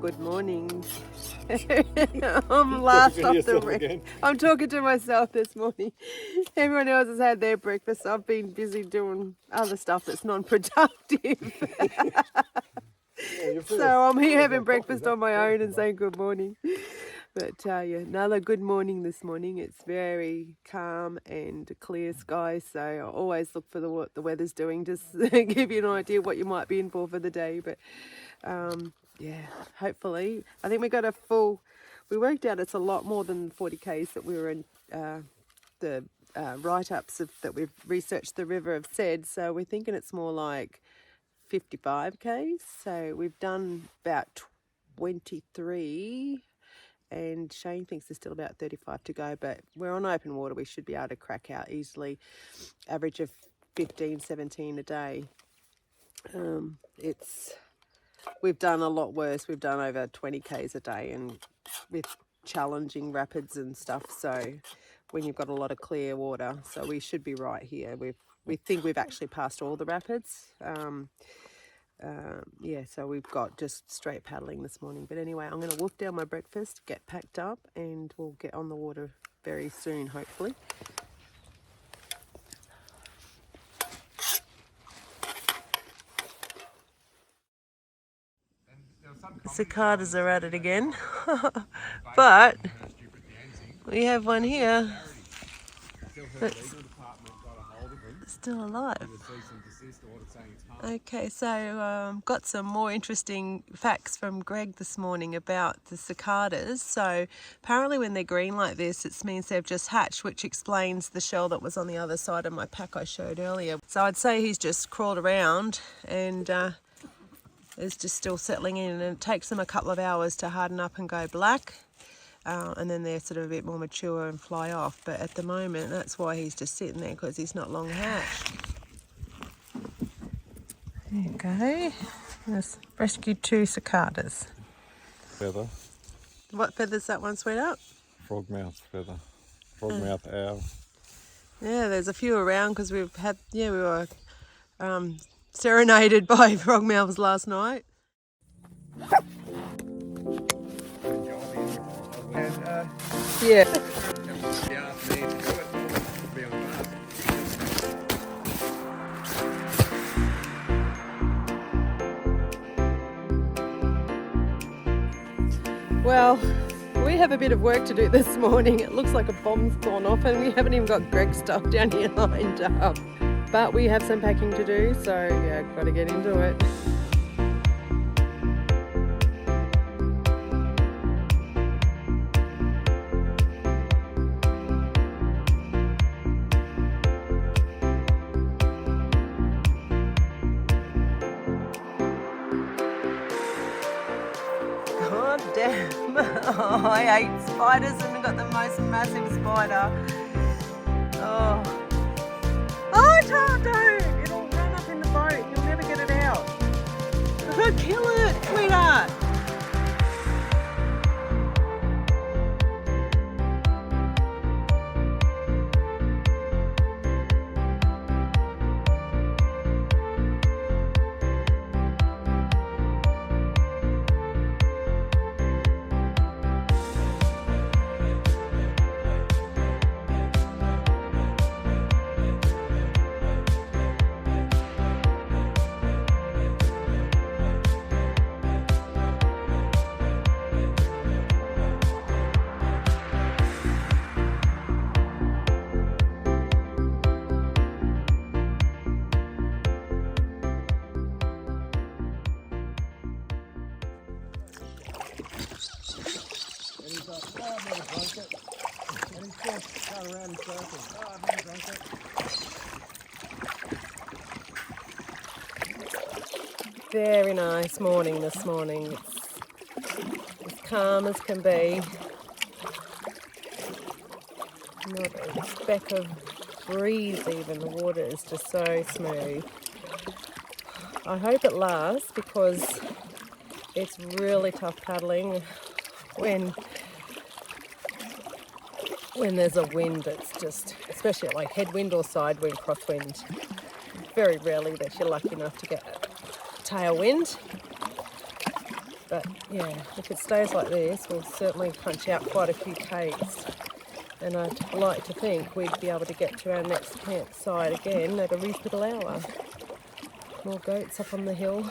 good morning. I'm last off the ring. I'm talking to myself this morning. Everyone else has had their breakfast. I've been busy doing other stuff that's non-productive. So I'm here having breakfast on my own and saying good morning. But yeah, another good morning this morning. It's very calm and clear sky, so I always look for what the weather's doing, just to give you an idea what you might be in for the day. But yeah, hopefully. I think we got a full, we worked out it's a lot more than 40 Ks that we were in, the write-ups that we've researched the river have said, so we're thinking it's more like 55 Ks. So we've done about 23, and Shane thinks there's still about 35 to go, but we're on open water. We should be able to crack out easily, average of 15, 17 a day. We've done a lot worse. We've done over 20 Ks a day, and with challenging rapids and stuff, so when you've got a lot of clear water, so we should be right here. We think we've actually passed all the rapids. Yeah, so we've got just straight paddling this morning. But anyway, I'm going to wolf down my breakfast, get packed up, and we'll get on the water very soon, hopefully. Cicadas are at it again, but we have one here that's still alive. Okay, so got some more interesting facts from Greg this morning about the cicadas. So apparently when they're green like this, it means they've just hatched, which explains the shell that was on the other side of my pack I showed earlier. So I'd say he's just crawled around and is just still settling in, and it takes them a couple of hours to harden up and go black. And then they're sort of a bit more mature and fly off. But at the moment, that's why he's just sitting there, because he's not long hatched. There you go. Just rescued 2 cicadas. Feather. What feather's that one, sweetheart? Frogmouth feather. Frogmouth owl. Yeah, there's a few around because we've had, we were serenaded by frogmouths last night. Yeah. Well, we have a bit of work to do this morning. It looks like a bomb's gone off and we haven't even got Greg's stuff down here lined up. But we have some packing to do, so yeah, got to get into it. God damn. Oh, I hate spiders and I got the most massive spider. Oh, don't. It'll run up in the boat. You'll never get it out. Kill it, sweetheart. Very nice morning this morning. It's as calm as can be. Not a speck of breeze even. The water is just so smooth. I hope it lasts because it's really tough paddling when there's a wind that's just, especially at like headwind or side wind, crosswind. Very rarely that you're lucky enough to get tailwind. But yeah, if it stays like this, we'll certainly punch out quite a few cakes. And I'd like to think we'd be able to get to our next campsite again at a reasonable hour. More goats up on the hill.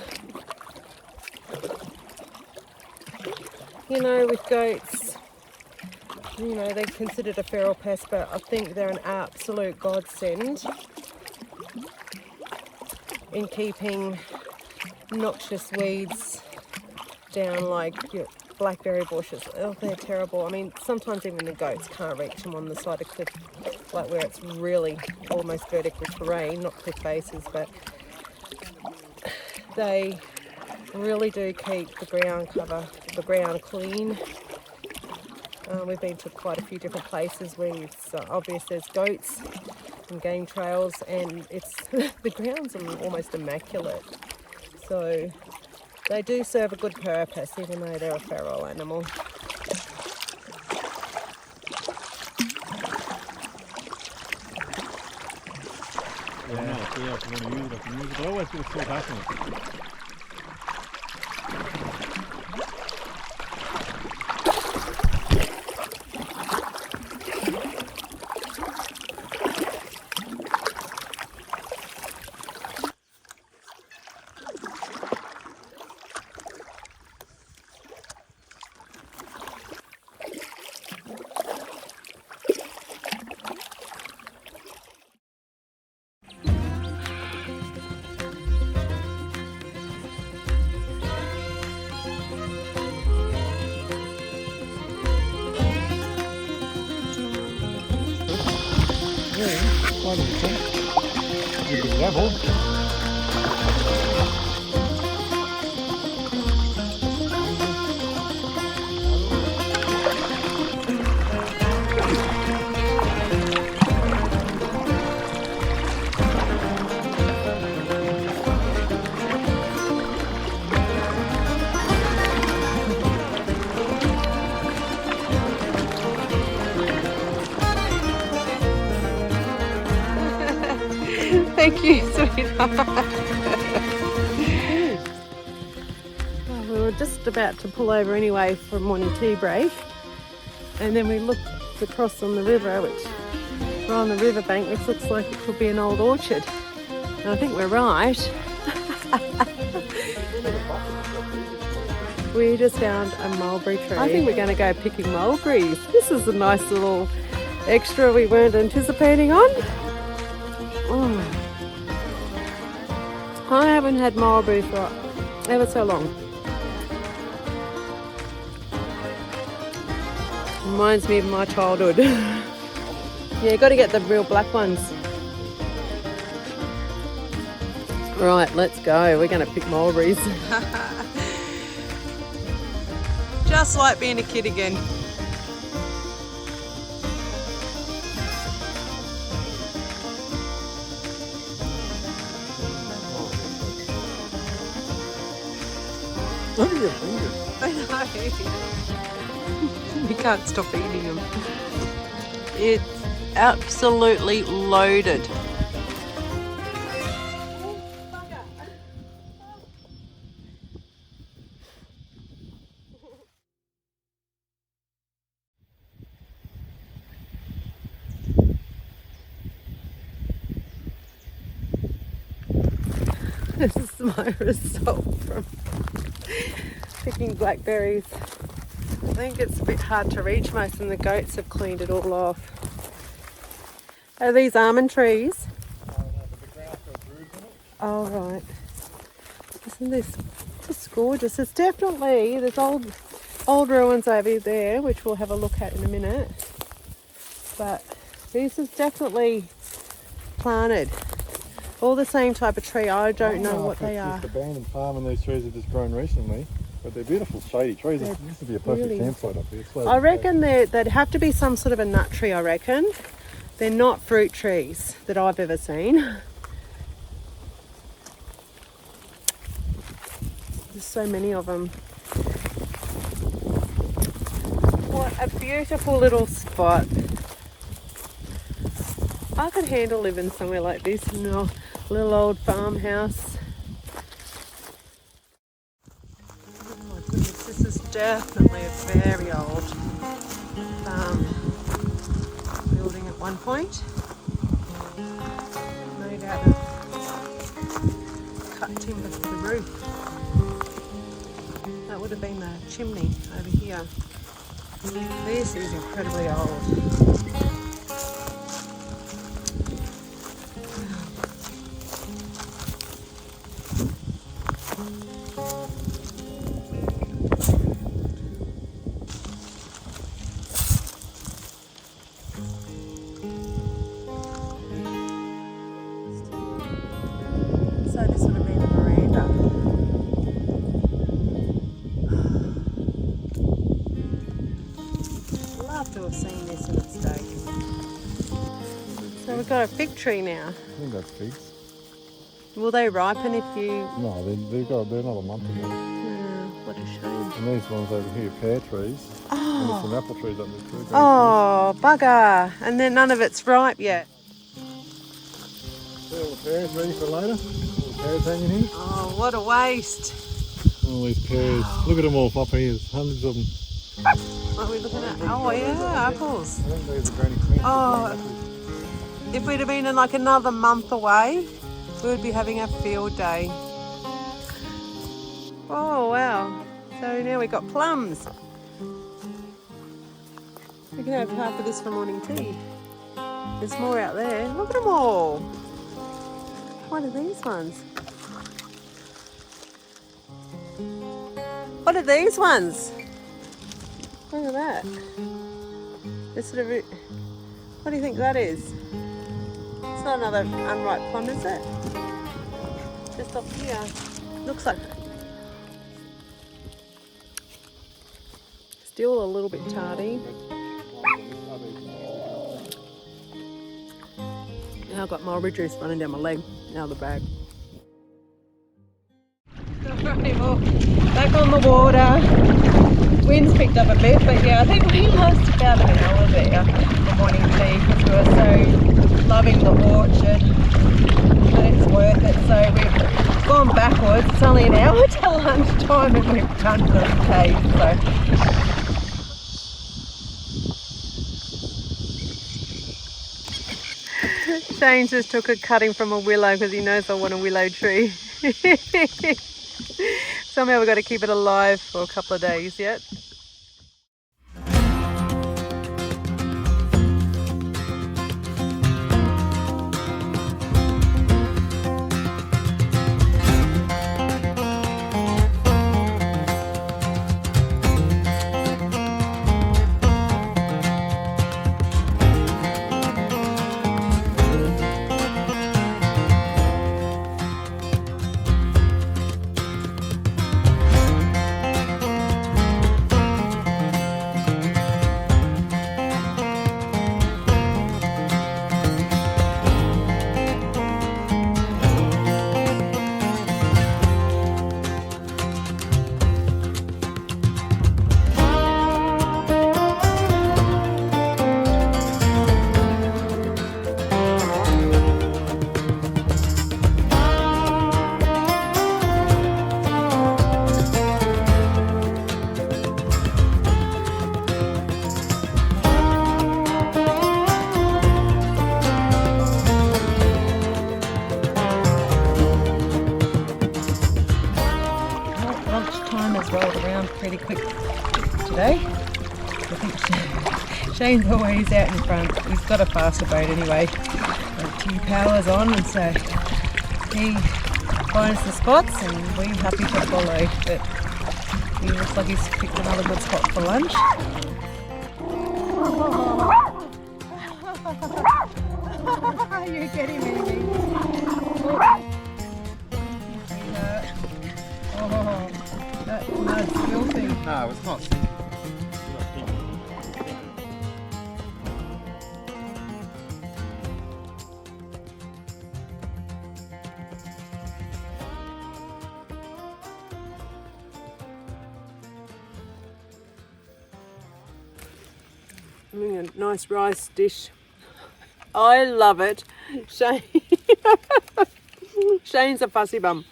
You know, with goats, you know, they're considered a feral pest, but I think they're an absolute godsend in keeping noxious weeds down, like your blackberry bushes. Oh, they're terrible. I mean, sometimes even the goats can't reach them on the side of cliff, like where it's really almost vertical terrain, not cliff faces, but they really do keep the ground ground clean. We've been to quite a few different places where it's obvious there's goats and game trails, and it's the grounds are almost immaculate. So they do serve a good purpose, even though they're a feral animal. Yeah, if you want to use it, I can use it. I always get a full back on it. Quite a bit of level. Thank you, sweetheart. Well, we were just about to pull over anyway for a morning tea break, and then we looked across on the river, which we're on the riverbank, which looks like it could be an old orchard. And I think we're right. We just found a mulberry tree. I think we're going to go picking mulberries. This is a nice little extra we weren't anticipating on. Oh. I haven't had mulberries for ever so long. Reminds me of my childhood. Yeah, got to get the real black ones. Right, let's go. We're going to pick mulberries. Just like being a kid again. Look at your fingers. I know. You can't stop eating them. It's absolutely loaded. This is my result from picking blackberries. I think it's a bit hard to reach. Most of the goats have cleaned it all off. Are these almond trees? Oh, right. Isn't this just gorgeous? It's definitely, there's old ruins over there, which we'll have a look at in a minute. But this is definitely planted. All the same type of tree. I don't know what they are. It's just abandoned farm, and these trees have just grown recently. But they're beautiful shady trees. This would be a perfect really campsite up here. I reckon they'd have to be some sort of a nut tree, I reckon. They're not fruit trees that I've ever seen. There's so many of them. What a beautiful little spot. I could handle living somewhere like this, in a little old farmhouse. Oh my goodness. definitely a very old building at one point. Made out of cut timber for the roof. That would have been the chimney over here. This is incredibly old. So this would have been a veranda. Love to have seen this in its day. So we've got a fig tree now. I think that's figs. Will they ripen if you... No, they're not a month ago. what a shame. And these ones over here, pear trees. And there's some apple trees up there too. Oh, bugger. And then none of it's ripe yet. See all the pears ready for later? All the pears hanging here. Oh, what a waste. All these pears. Look at them all up here. There's hundreds of them. What are we looking at? Oh, yeah, apples. I think these are Granny Smith's. Oh, if we'd have been in like another month away, we would be having a field day. Oh, wow. So now we've got plums. We can have half of this for morning tea. There's more out there. Look at them all. What are these ones? What are these ones? Look at that. This sort of... What do you think that is? It's not another unripe plum, is it? Just off here. Looks like... Still a little bit tardy. Now I've got mulberry juice running down my leg. Now the bag. Alright, well, back on the water. Wind's picked up a bit, but yeah, I think we lost about an hour there for morning tea because we were so loving the orchard. But it's worth it. So we've gone backwards. It's only an hour till lunchtime and we've done the cave. So. Shane just took a cutting from a willow because he knows I want a willow tree. Somehow we've got to keep it alive for a couple of days yet. Rolled around pretty quick today. I think Shane's always out in front. He's got a faster boat anyway. He powers on and so he finds the spots and we're happy to follow. But he looks like he's picked another good spot for lunch. You're getting me. That mud's filthy. No, it's not. Having a nice rice dish. I love it. Shane's a fussy bum.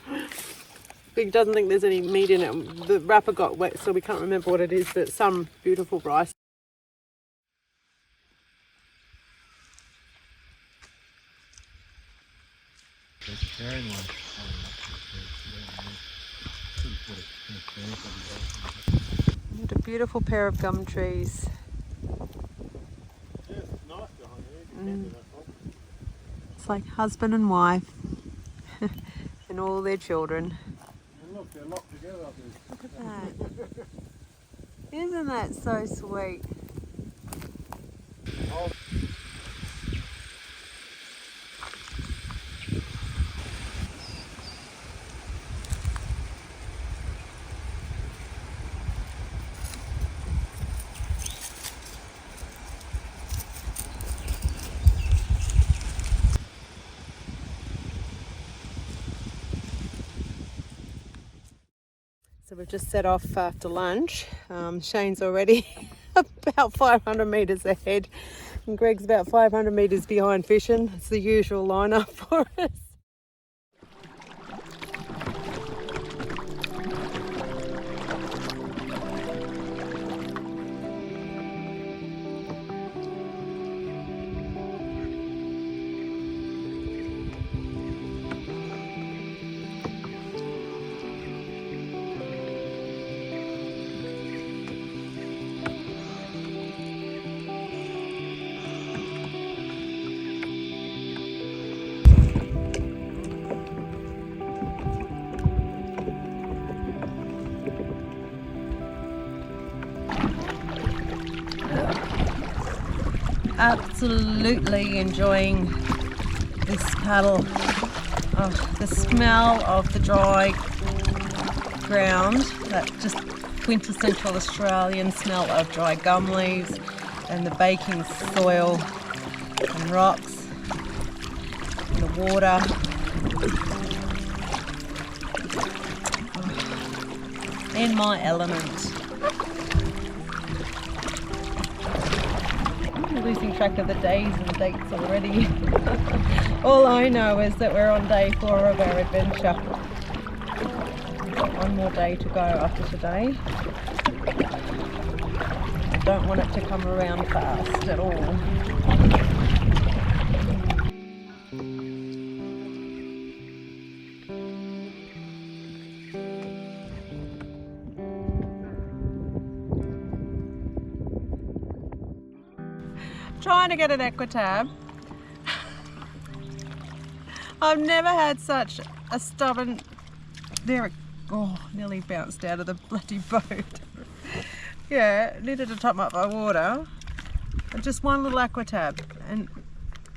he doesn't think there's any meat in it. The wrapper got wet, so we can't remember what it is, but some beautiful rice. What a beautiful pair of gum trees. Yeah, it's nice behind here. You can do that one. It's like husband and wife and all their children. And look, they're locked together up there. Look at that. Isn't that so sweet? Oh. So we've just set off after lunch. Shane's already about 500 metres ahead and Greg's about 500 metres behind fishing. It's the usual lineup for us. Absolutely enjoying this paddle. Oh, the smell of the dry ground, that just quintessential Australian smell of dry gum leaves and the baking soil and rocks and the water. Oh, in my element. I'm losing track of the days and dates already. All I know is that we're on day 4 of our adventure. We've got one more day to go after today. I don't want it to come around fast at all. Trying to get an equitab. I've never had such a stubborn... There it... Oh, nearly bounced out of the bloody boat. Yeah, needed to top up my water. But just one little aquatab and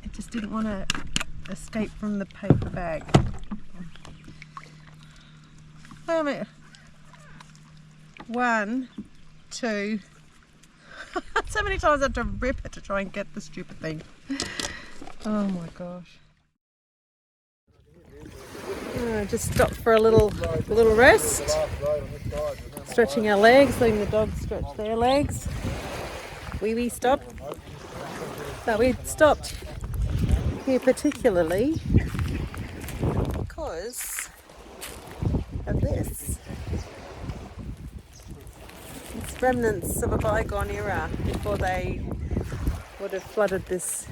it just didn't want to escape from the paper bag. I mean, 1, 2... So many times I had to rip it to try and get the stupid thing. Oh my gosh. Just stopped for a little rest. Stretching our legs, letting the dogs stretch their legs. We stopped. But we stopped here particularly because of this. It's remnants of a bygone era before they would have flooded this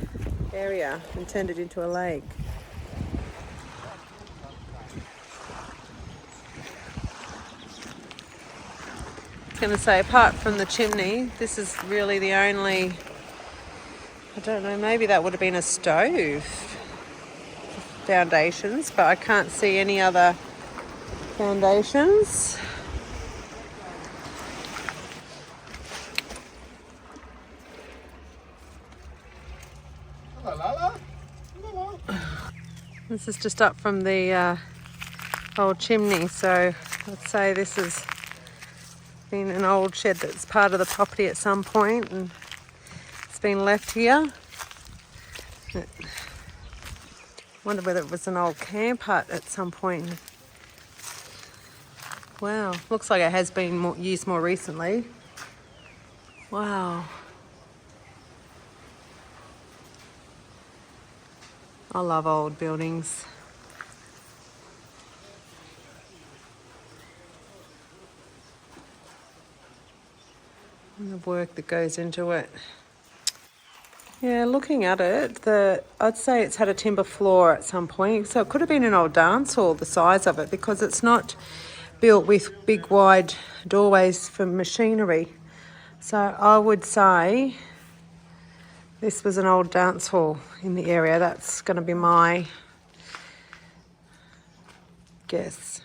area and turned it into a lake. I was going to say, apart from the chimney, this is really the only, I don't know, maybe that would have been a stove foundations, but I can't see any other foundations. This is just up from the old chimney, so let's say this has been an old shed that's part of the property at some point and it's been left here. I wonder whether it was an old camp hut at some point. Wow, looks like it has been used more recently. Wow. I love old buildings. and the work that goes into it. Yeah, looking at it, I'd say it's had a timber floor at some point, so it could have been an old dance hall, the size of it, because it's not built with big wide doorways for machinery. So I would say this was an old dance hall in the area. That's going to be my guess.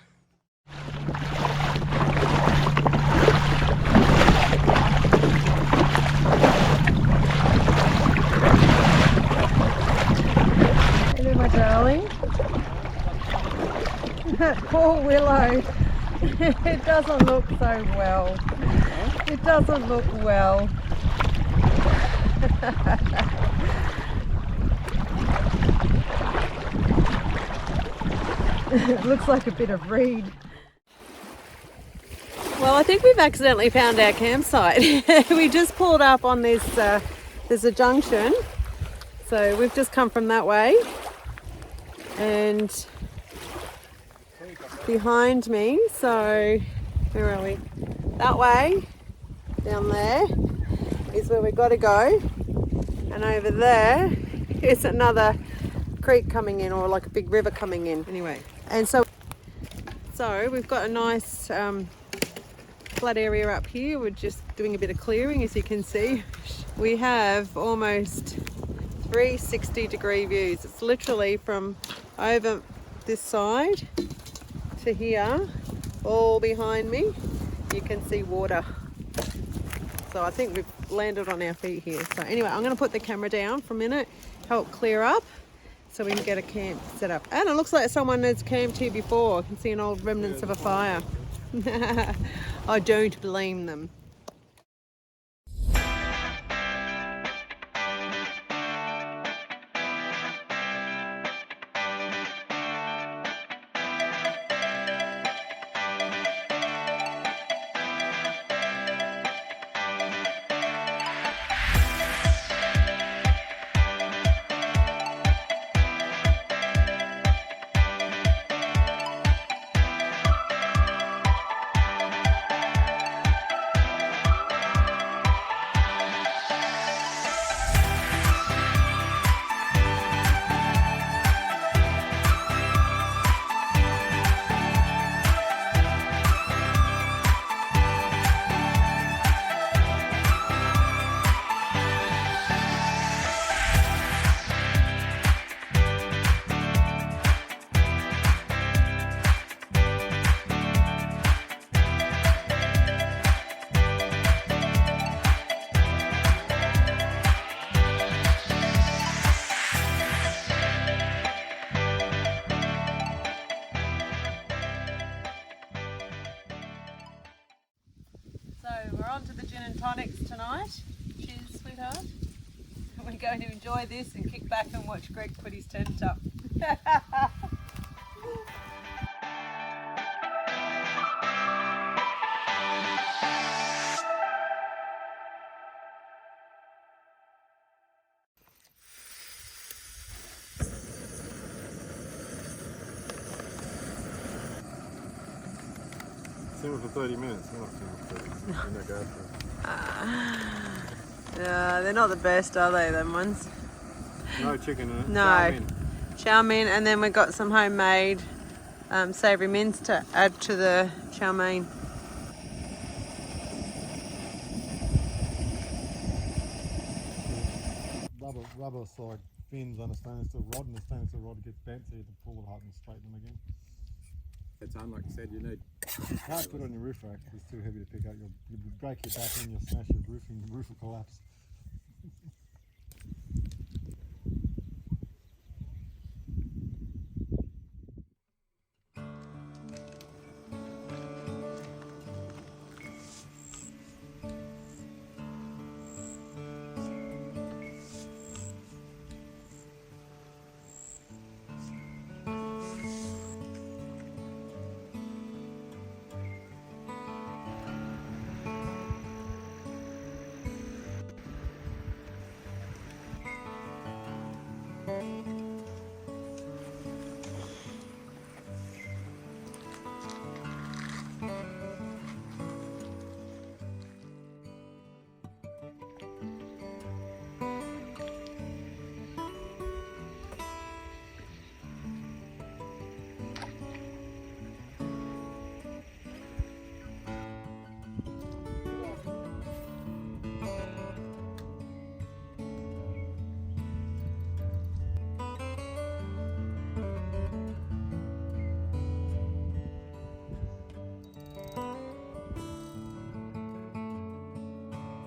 Hello, my darling. Poor Willow. It doesn't look so well. It doesn't look well. It looks like a bit of reed. Well, I think we've accidentally found our campsite. We just pulled up on this, there's a junction. So we've just come from that way. And behind me, so where are we? That way, down there, is where we've got to go. And over there is another creek coming in, or like a big river coming in. Anyway, and so we've got a nice flat area up here. We're just doing a bit of clearing, as you can see. We have almost 360-degree views. It's literally from over this side to here, all behind me, you can see water. So I think we've landed on our feet here. So anyway, I'm going to put the camera down for a minute, help clear up, so we can get a camp set up. And it looks like someone has camped here before. I can see an old remnants of a fire. I don't blame them. So we're on to the gin and tonics tonight. Cheers, sweetheart. We're going to enjoy this and kick back and watch Greg put his tent up. Simmer for 30 minutes. We're not simmer for 30 minutes. We're not going for it. Yeah, they're not the best, are they, them ones? No chicken in it. No. Chow mein, and then we've got some homemade savoury mince to add to the chow mein. Rubber side fins on a stainless steel rod, and the stainless steel rod gets bent, so you have to pull it out and straighten them again. It's like you said, you need. You can't put it on your roof rack, it's too heavy to pick up. You'll break your back and you'll smash your roof and the roof will collapse.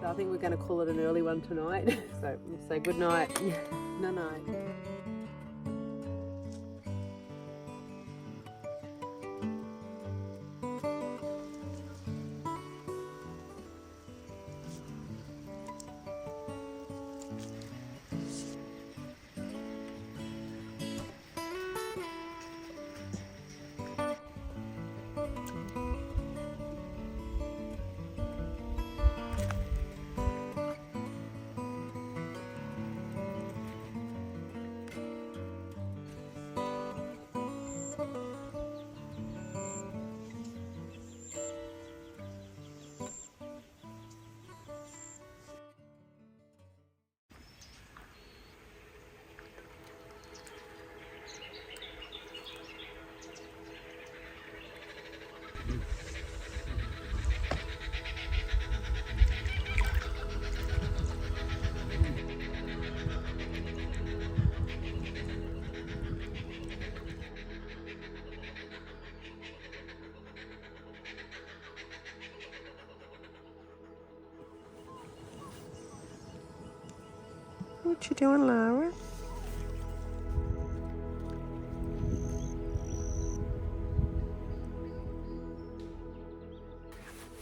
I think we're going to call it an early one tonight. So we'll say good night. No night. What you doing, Lara?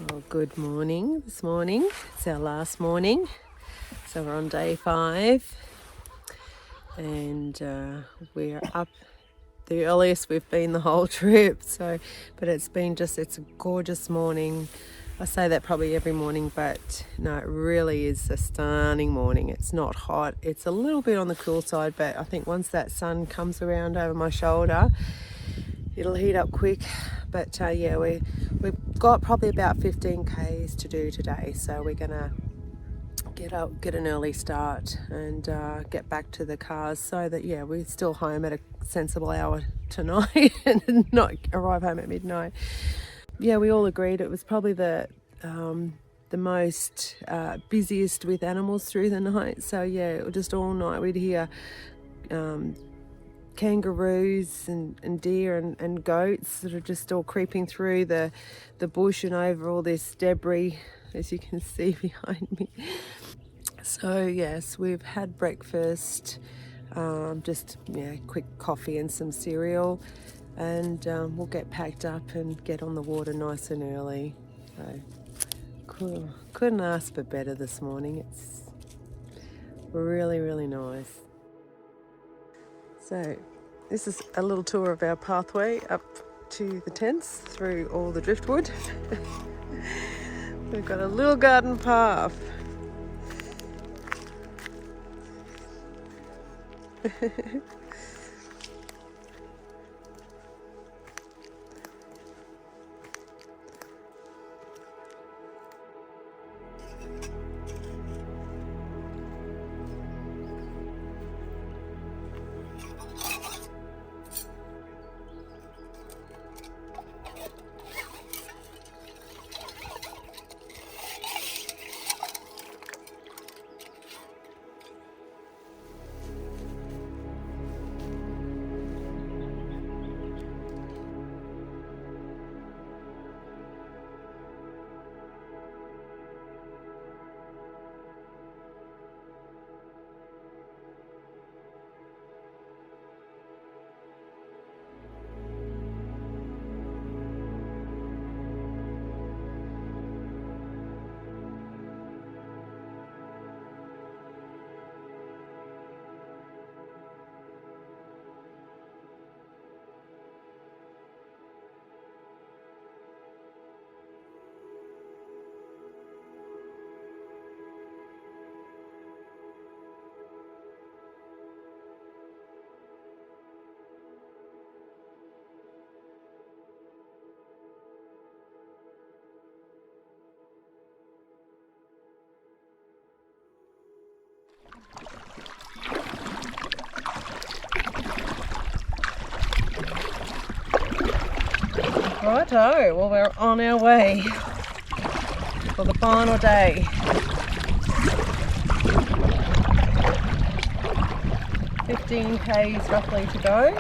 Well, good morning this morning. It's our last morning. So we're on day 5. And we're up the earliest we've been the whole trip. So, but it's a gorgeous morning. I say that probably every morning, but no, it really is a stunning morning. It's not hot. It's a little bit on the cool side, but I think once that sun comes around over my shoulder, it'll heat up quick. But yeah, we've got probably about 15 Ks to do today. So we're gonna get an early start and get back to the cars so that, yeah, we're still home at a sensible hour tonight and not arrive home at midnight. Yeah, we all agreed it was probably the most busiest with animals through the night. So yeah, just all night we'd hear kangaroos and deer and goats that are just all creeping through the bush and over all this debris, as you can see behind me. So yes, we've had breakfast, just quick coffee and some cereal, and we'll get packed up and get on the water nice and early. So couldn't ask for better this morning. It's really, really nice. So this is a little tour of our pathway up to the tents through all the driftwood. We've got a little garden path. Righto, well, we're on our way for the final day. "15 Ks roughly to go.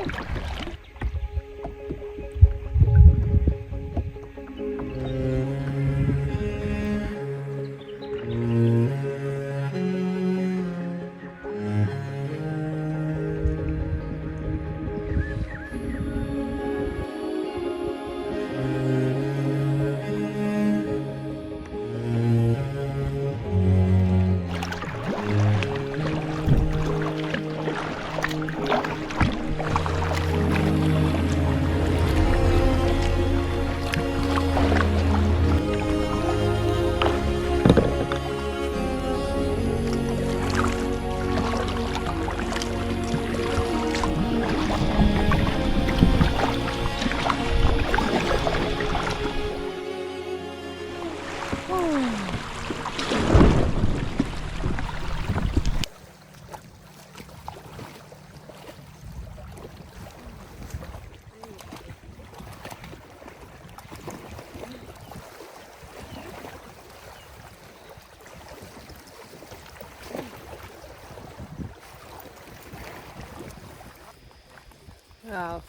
Wow,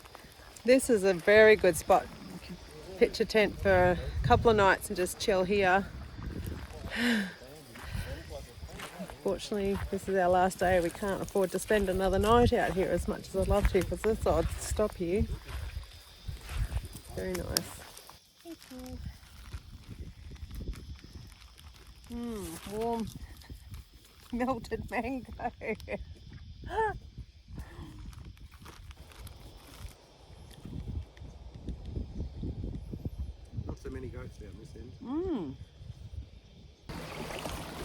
this is a very good spot. Pitch a tent for a couple of nights and just chill here. Fortunately, this is our last day. We can't afford to spend another night out here as much as I'd love to, because it's odd to stop here. Very nice. Thank you. Warm melted mango. Not so many goats down this end.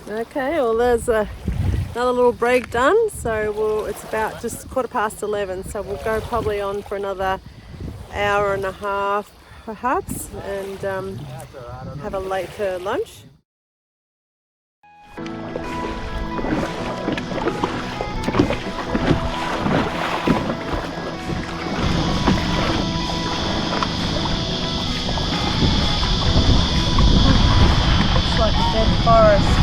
Okay, well there's another little break done, so it's about just 11:15, so we'll go probably on for another hour and a half perhaps, and have a later lunch. Looks like a dead forest.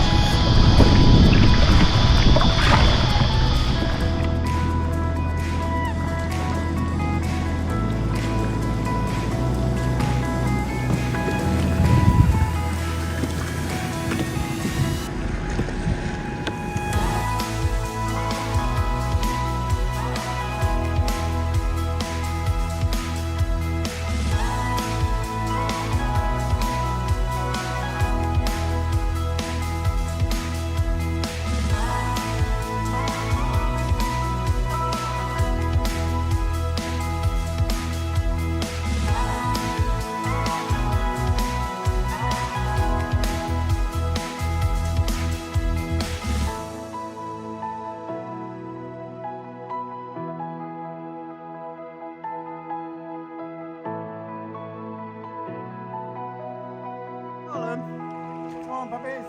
Come on, puppies.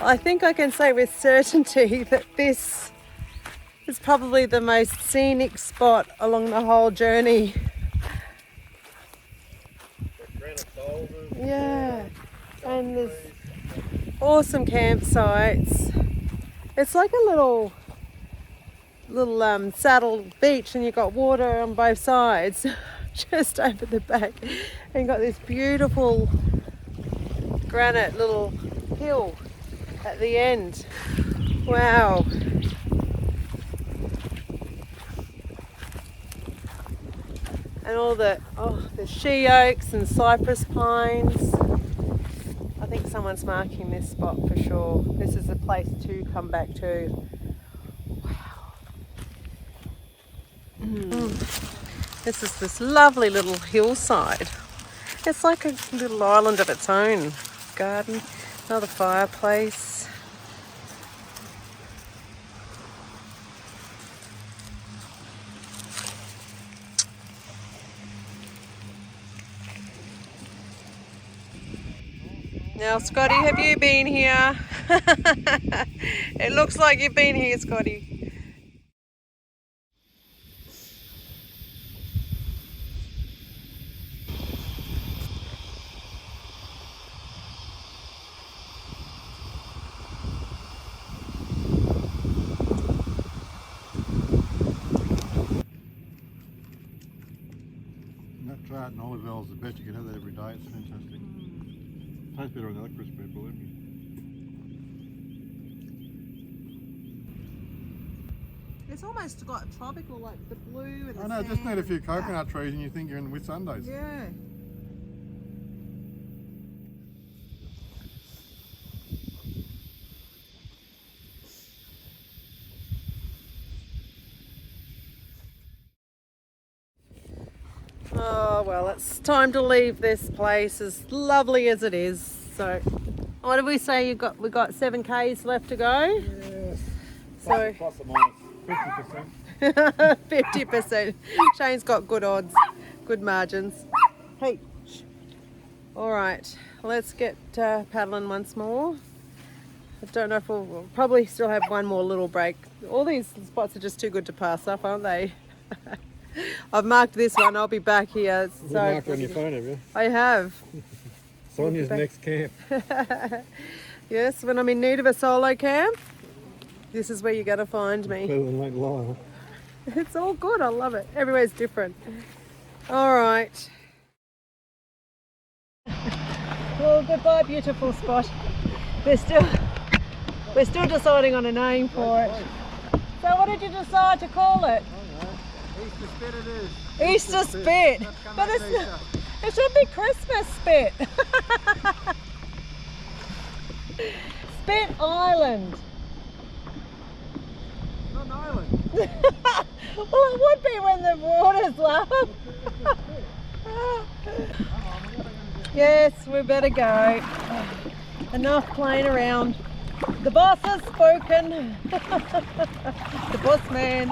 I think I can say with certainty that this is probably the most scenic spot along the whole journey. Granite boulders. Yeah, and there's awesome campsites. It's like a little saddle beach, and you've got water on both sides just over the back, and you've got this beautiful granite little hill at the end. Wow. And all the she oaks and cypress pines. I think someone's marking this spot for sure. This is a place to come back to. Wow. This is this lovely little hillside. It's like a little island of its own. Garden, another fireplace. Now, Scotty, have you been here? It looks like you've been here, Scotty. That trout and olive oil is the best you can have that every day. It's fantastic. Tastes better on the other crisp bread, believe me. It's almost got tropical, like the blue and the I know, just need a few coconut trees and you think you're in with Sundays. Yeah. Oh well, it's time to leave this place, as lovely as it is. So, what did we say? We got 7 k's left to go. Yes. So Plus or minus 50%. 50%. Shane's got good odds. Good margins. Hey. All right, let's get paddling once more. I don't know if we'll probably still have one more little break. All these spots are just too good to pass up, aren't they? I've marked this one. I'll be back here. You've marked on your phone, have you? I have. Sonia's next camp. Yes, when I'm in need of a solo camp, this is where you're going to find me. Better than Lake Lyle. It's all good. I love it. Everywhere's different. All right. Well, goodbye, beautiful spot. We're still deciding on a name for it. So what did you decide to call it? Easter Spit it is. Easter Spit. But it should be Christmas Spit. Spit Island. Not an island. Well, it would be when the water's low. Yes, we better go. Enough playing around. The boss has spoken. The boss man.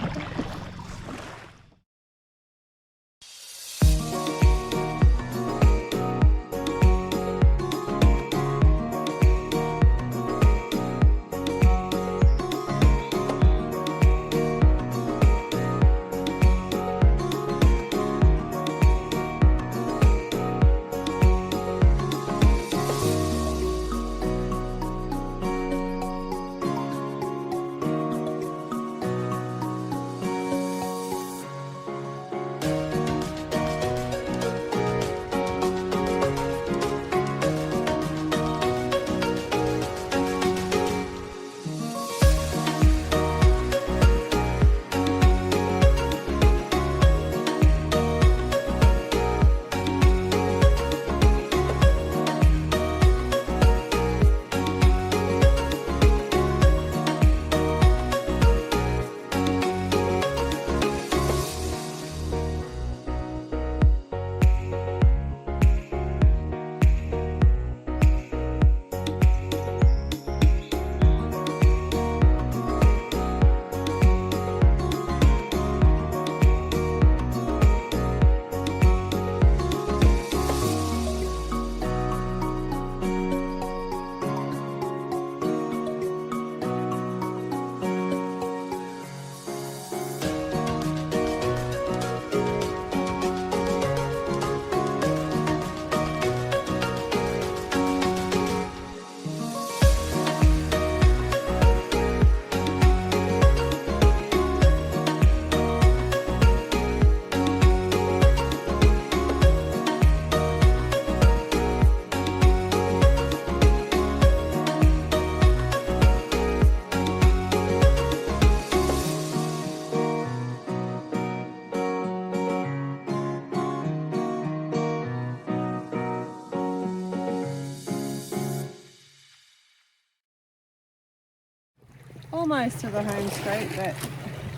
Almost to the home straight, but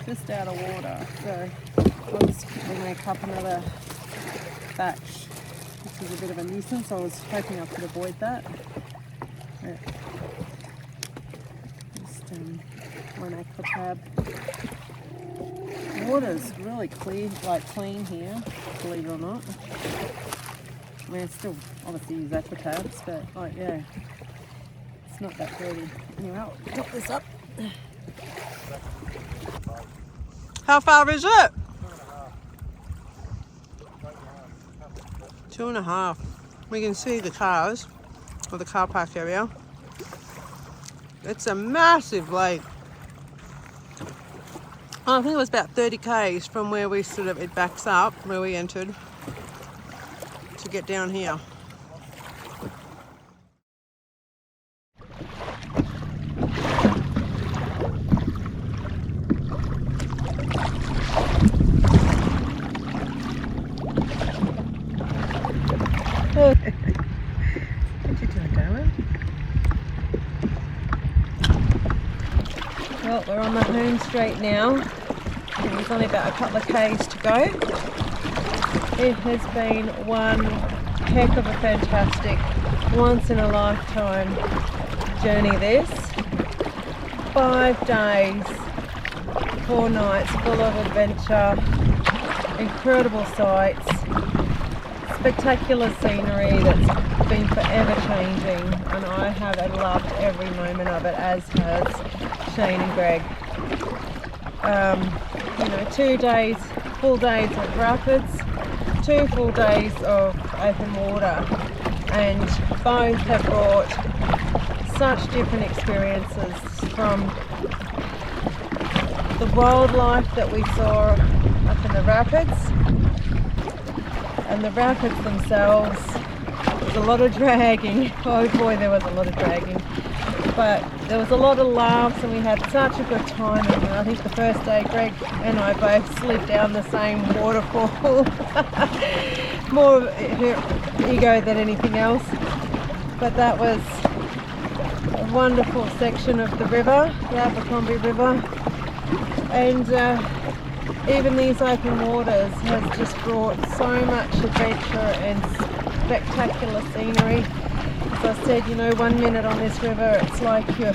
just out of water. So I'll just quickly make up another batch, which is a bit of a nuisance. I was hoping I could avoid that. But just one aqua tab. Water's really clear, like clean here, believe it or not. I mean, it's still obviously use aqua tabs, but like, yeah, it's not that dirty. Anyway, I'll pick this up. How far is it? 2.5. We can see the cars, or the car park area. It's a massive lake. I think it was about 30 k's from where we sort of, it backs up, where we entered, to get down here. What you doing, darling? Well, we're on the home straight now. There's only about a couple of k's to go. It has been one heck of a fantastic, once in a lifetime journey this. 5 days, 4 nights full of adventure, incredible sights, spectacular scenery that's been forever changing, and I have loved every moment of it, as has Shane and Greg. 2 days, full days of rapids, 2 full days of open water, and both have brought such different experiences, from the wildlife that we saw up in the rapids, and the rapids themselves. There's a lot of dragging. Oh boy, there was a lot of dragging. But there was a lot of laughs, and we had such a good time. And I think the first day Greg and I both slid down the same waterfall. More ego than anything else. But that was a wonderful section of the river, the Abercrombie River. And even these open waters has just brought so much adventure and spectacular scenery. As I said, 1 minute on this river it's like you're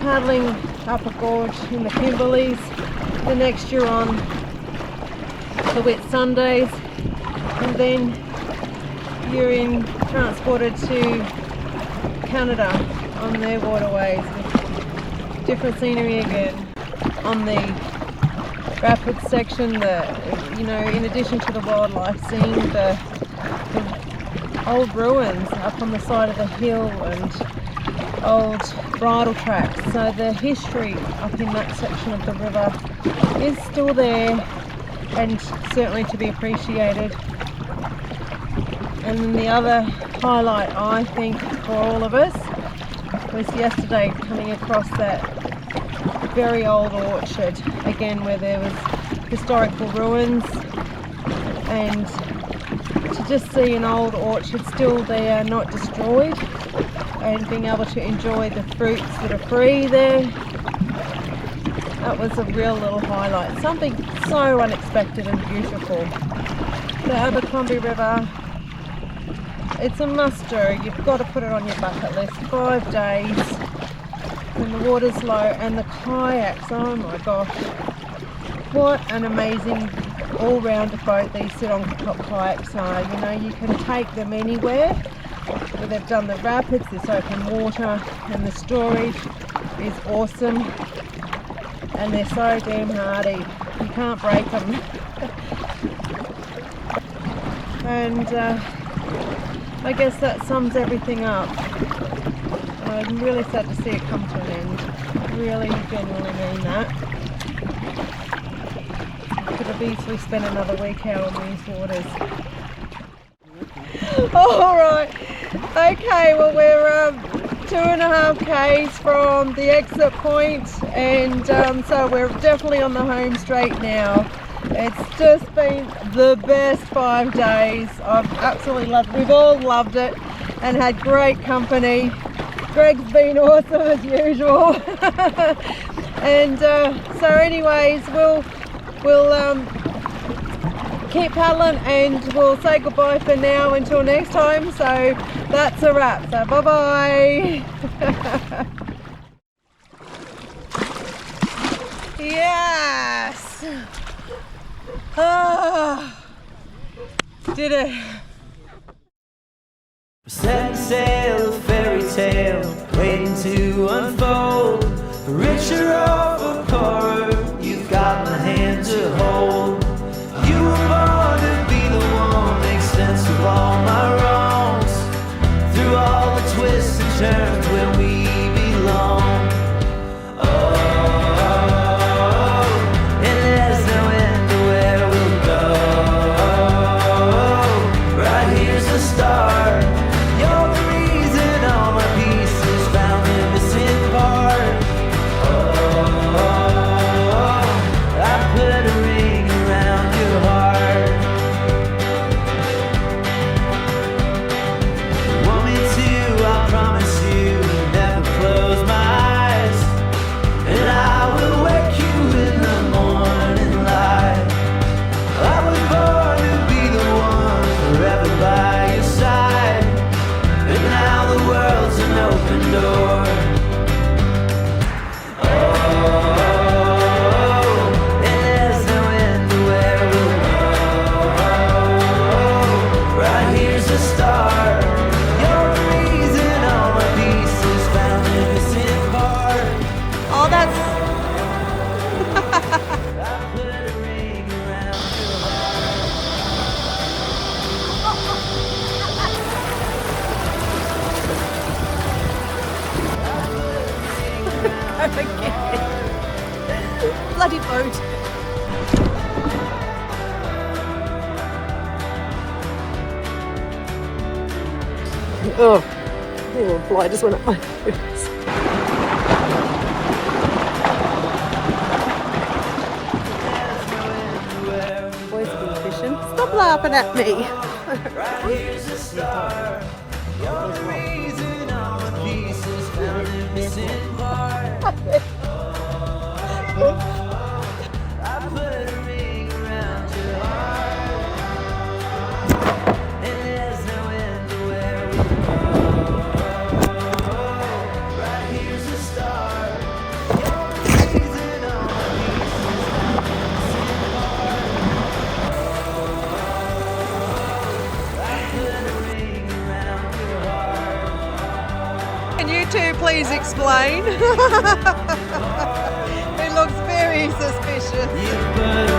paddling up a gorge in the Kimberleys, the next you're on the Whitsundays, and then you're transported to Canada on their waterways with different scenery again. On the rapids section, in addition to the wildlife, seeing the old ruins up on the side of the hill and old bridle tracks. So the history up in that section of the river is still there, and certainly to be appreciated. And then the other highlight, I think, for all of us was yesterday coming across that very old orchard again, where there was historical ruins, and to just see an old orchard still there, not destroyed, and being able to enjoy the fruits that are free there, that was a real little highlight. Something so unexpected and beautiful. The Abercrombie River, it's a must-do. You've got to put it on your bucket list. 5 days, and the water's low, and the kayaks, oh my gosh, what an amazing all-rounder boat these sit-on-top kayaks are. You can take them anywhere. Where they've done the rapids, this open water, and the storage is awesome, and they're so damn hardy, you can't break them. And I guess that sums everything up. I'm really sad to see it come to an end. Really, genuinely mean that. Could have easily spent another week out on these waters. Alright, okay, well we're 2.5 k's from the exit point, and so we're definitely on the home straight now. It's just been the best 5 days. I've absolutely loved it. We've all loved it and had great company. Greg's been awesome as usual. And so anyways, we'll keep paddling, and we'll say goodbye for now until next time. So that's a wrap. So bye bye. Yes. Did it. Setting sail, a fairy tale waiting to unfold. For richer or for poorer, you've got my hand to hold. You were born to be the one, make sense of all my wrongs. Through all the twists and turns where we belong. And there's no end to where we'll go. Right here's the start. You're the reason all my pieces found their missing part. boat. Oh, little fly just went up my nose. Boys have been fishing. Stop laughing at me. Here's a star. You're the reason all my pieces found a missing part. I put a ring around your heart, and there's no end to where we go. Right here's a star. You're the reason all my pieces found a missing part. I put a ring around your heart. Can you two please explain? It looks very suspicious. You put